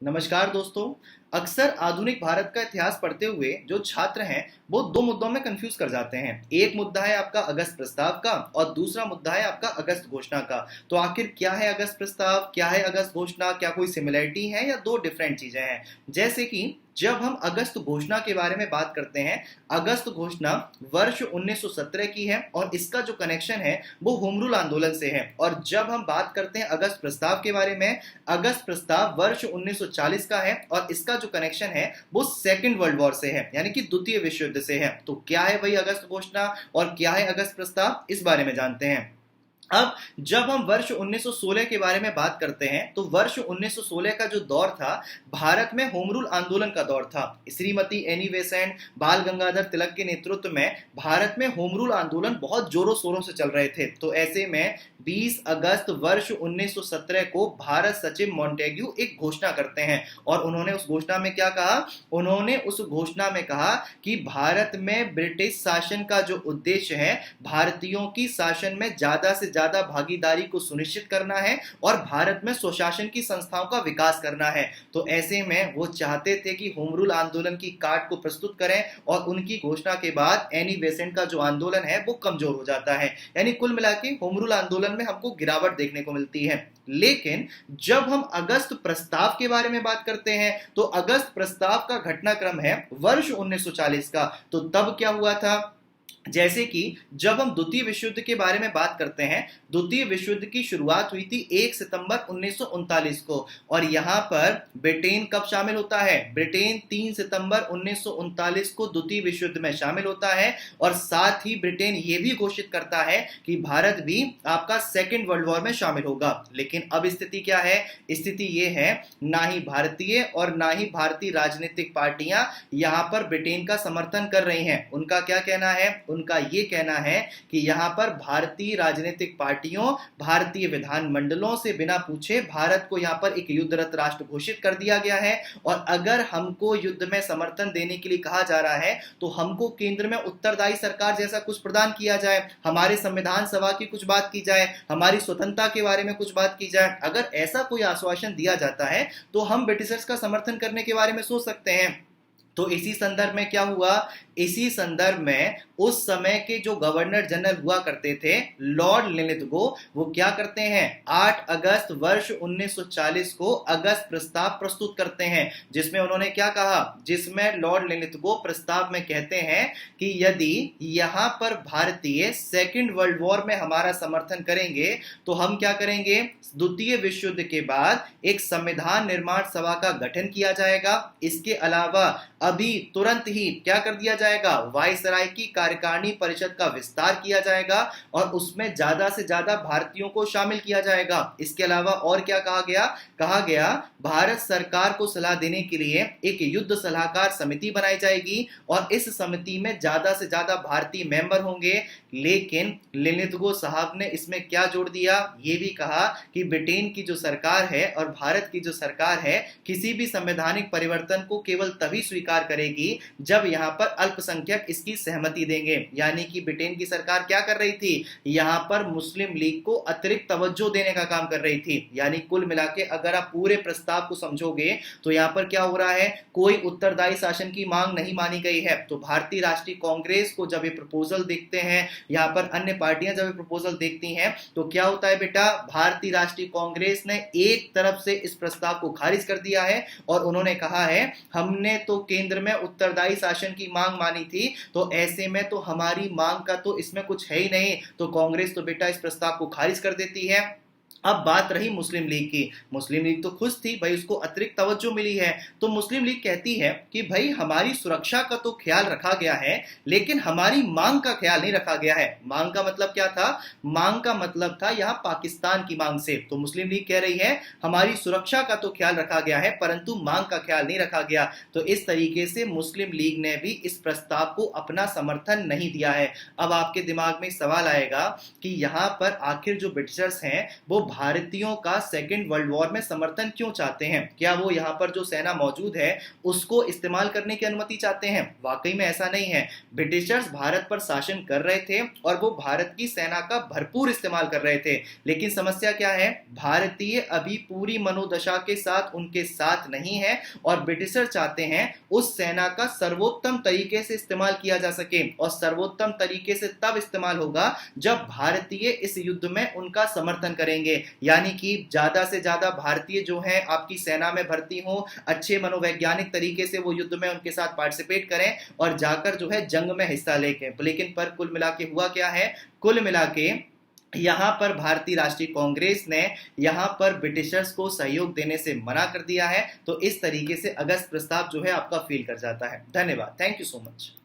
नमस्कार दोस्तों। अक्सर आधुनिक भारत का इतिहास पढ़ते हुए जो छात्र हैं वो दो मुद्दों में कंफ्यूज कर जाते हैं। एक मुद्दा है आपका अगस्त प्रस्ताव का और दूसरा मुद्दा है आपका अगस्त घोषणा का। तो आखिर क्या है अगस्त प्रस्ताव, क्या है अगस्त घोषणा, क्या कोई सिमिलरिटी है या दो डिफरेंट चीजें हैं। जैसे कि जब हम अगस्त घोषणा के बारे में बात करते हैं, अगस्त घोषणा वर्ष 1917 की है और इसका जो कनेक्शन है वो होम रूल आंदोलन से है। और जब हम बात करते हैं अगस्त प्रस्ताव के बारे में, अगस्त प्रस्ताव वर्ष 1940 का है और इसका जो कनेक्शन है वो सेकेंड वर्ल्ड वॉर से है, यानी कि द्वितीय विश्व युद्ध से है। तो क्या है वही अगस्त घोषणा और क्या है अगस्त प्रस्ताव, इस बारे में जानते हैं। अब जब हम वर्ष 1916 के बारे में बात करते हैं तो वर्ष 1916 का जो दौर था भारत में होम रूल आंदोलन का दौर था। श्रीमती एनी बेसेंट, बाल गंगाधर तिलक के नेतृत्व में भारत में होम रूल आंदोलन बहुत जोरों शोरों से चल रहे थे। तो ऐसे में 20 अगस्त वर्ष 1917 को भारत सचिव मॉन्टेग्यू एक घोषणा करते हैं और उन्होंने उस घोषणा में क्या कहा, उन्होंने उस घोषणा में कहा कि भारत में ब्रिटिश शासन का जो उद्देश्य है भारतीयों की शासन में ज्यादा से ज्यादा भागीदारी को सुनिश्चित करना है और भारत में स्वशासन की संस्थाओं का विकास करना है। तो ऐसे में वो चाहते थे कि होम रूल आंदोलन की काट को प्रस्तुत करें और उनकी घोषणा के बाद एनी बेसेंट का जो आंदोलन है वो कमजोर हो जाता है। यानी कुल मिला के होम रूल आंदोलन में हमको गिरावट देखने को मिलती है। लेकिन जब हम अगस्त प्रस्ताव के बारे में बात करते हैं तो अगस्त प्रस्ताव का घटनाक्रम है वर्ष 1940 का। तो तब क्या हुआ था, जैसे कि जब हम द्वितीय विश्व युद्ध के बारे में बात करते हैं, द्वितीय विश्व युद्ध की शुरुआत हुई थी 1 सितंबर 1939 को और यहां पर ब्रिटेन कब शामिल होता है, ब्रिटेन 3 सितंबर 1939 को द्वितीय विश्व युद्ध में शामिल होता है और साथ ही ब्रिटेन यह भी घोषित करता है कि भारत भी आपका सेकेंड वर्ल्ड वॉर में शामिल होगा। लेकिन अब स्थिति क्या है, स्थिति यह है ना ही भारतीय और ना ही भारतीय राजनीतिक पार्टियां यहां पर ब्रिटेन का समर्थन कर रही हैं। उनका क्या कहना है, उनका यह कहना है कि यहां पर भारतीय राजनीतिक पार्टियों, भारतीय विधानमंडलों से बिना पूछे भारत को यहां पर एक युद्धरत राष्ट्र घोषित कर दिया गया है और अगर हमको युद्ध में समर्थन देने के लिए कहा जा रहा है तो हमको केंद्र में उत्तरदायी सरकार जैसा कुछ प्रदान किया जाए, हमारे संविधान सभा की कुछ बात की जाए, हमारी स्वतंत्रता के बारे में कुछ बात की जाए। अगर ऐसा कोई आश्वासन दिया जाता है तो हम ब्रिटिशर्स का समर्थन करने के बारे में सोच सकते हैं। तो इसी संदर्भ में क्या हुआ, इसी संदर्भ में उस समय के जो गवर्नर जनरल हुआ करते थे लॉर्ड लिनिथगो, वो क्या करते हैं 8 अगस्त वर्ष 1940 को अगस्त प्रस्ताव प्रस्तुत करते हैं जिसमें उन्होंने क्या कहा, जिसमें लॉर्ड लिनिथगो प्रस्ताव में कहते हैं कि यदि यहां पर भारतीय सेकेंड वर्ल्ड वॉर में हमारा समर्थन करेंगे तो हम क्या करेंगे, द्वितीय विश्व युद्ध के बाद एक संविधान निर्माण सभा का गठन किया जाएगा। इसके अलावा अभी तुरंत ही क्या कर दिया जाएगा, वायसराय की कार्यकारिणी परिषद का विस्तार किया जाएगा और उसमें ज्यादा से ज्यादा भारतीयों को शामिल किया जाएगा। इसके अलावा और क्या कहा गया भारत सरकार को सलाह देने के लिए एक युद्ध सलाहकार समिति बनाई जाएगी और इस समिति में ज्यादा से ज्यादा भारतीय मेंबर होंगे। लेकिन लिनिथगो साहब ने इसमें क्या जोड़ दिया, ये भी कहा कि ब्रिटेन की जो सरकार है और भारत की जो सरकार है किसी भी संवैधानिक परिवर्तन को केवल तभी स्वीकार करेगी जब यहां पर अल्पसंख्यक इसकी सहमति देंगे। यानी कि ब्रिटेन की सरकार क्या कर रही थी, यहां पर मुस्लिम लीग को अतिरिक्त तवज्जो देने का काम कर रही थी। यानी कुल मिला के अगर आप पूरे प्रस्ताव को समझोगे तो यहां पर क्या हो रहा है, कोई उत्तरदायी शासन की मांग नहीं मानी गई है। तो भारतीय राष्ट्रीय कांग्रेस को जब ये प्रपोजल देखते हैं, यहां पर अन्य पार्टियां जब ये प्रपोजल देखती हैं तो क्या होता है बेटा, भारतीय राष्ट्रीय कांग्रेस ने एक तरफ से इस प्रस्ताव को खारिज कर दिया है और उन्होंने कहा है हमने तो केंद्र में उत्तरदायी शासन की मांग मानी थी, तो ऐसे में तो हमारी मांग का तो इसमें कुछ है ही नहीं। तो कांग्रेस तो बेटा इस प्रस्ताव को खारिज कर देती है। अब बात रही मुस्लिम लीग की, मुस्लिम लीग तो खुश थी, भाई उसको अतिरिक्त तवज्जो मिली है। तो मुस्लिम लीग कहती है कि भाई हमारी सुरक्षा का तो ख्याल रखा गया है लेकिन हमारी मांग का ख्याल नहीं रखा गया है। मांग का मतलब क्या था, मांग का मतलब था यहां पाकिस्तान की मांग से। तो मुस्लिम लीग कह रही है हमारी सुरक्षा का तो ख्याल रखा गया है परंतु मांग का ख्याल नहीं रखा गया। तो इस तरीके से मुस्लिम लीग ने भी इस प्रस्ताव को अपना समर्थन नहीं दिया है। अब आपके दिमाग में सवाल आएगा कि यहां पर आखिर जो ब्रिटिशर्स हैं वो भारतीयों का सेकेंड वर्ल्ड वॉर में समर्थन क्यों चाहते हैं? क्या वो यहाँ पर जो सेना मौजूद है उसको इस्तेमाल करने की अनुमति चाहते हैं? वाकई में ऐसा नहीं है। ब्रिटिशर्स भारत पर शासन कर रहे थे और वो भारत की सेना का भरपूर इस्तेमाल कर रहे थे, लेकिन समस्या क्या है? भारतीय अभी पूरी मनोदशा के साथ उनके साथ नहीं है और ब्रिटिशर चाहते हैं उस सेना का सर्वोत्तम तरीके से इस्तेमाल किया जा सके, और सर्वोत्तम तरीके से तब इस्तेमाल होगा जब भारतीय इस युद्ध में उनका समर्थन करेंगे, यानी कि ज्यादा से ज्यादा भारतीय जो हैं आपकी सेना में भर्ती हो, अच्छे मनोवैज्ञानिक तरीके से वो युद्ध में उनके साथ पार्टिसिपेट करें और जाकर जो है जंग में हिस्सा लेके। लेकिन पर कुल मिला के हुआ क्या है? कुल मिला के यहाँ पर भारतीय राष्ट्रीय कांग्रेस ने यहाँ पर ब्रिटिशर्स को सहयोग देने से मना कर दिया है। तो इस तरीके से अगस्त प्रस्ताव जो है आपका फेल कर जाता है। धन्यवाद, थैंक यू सो मच।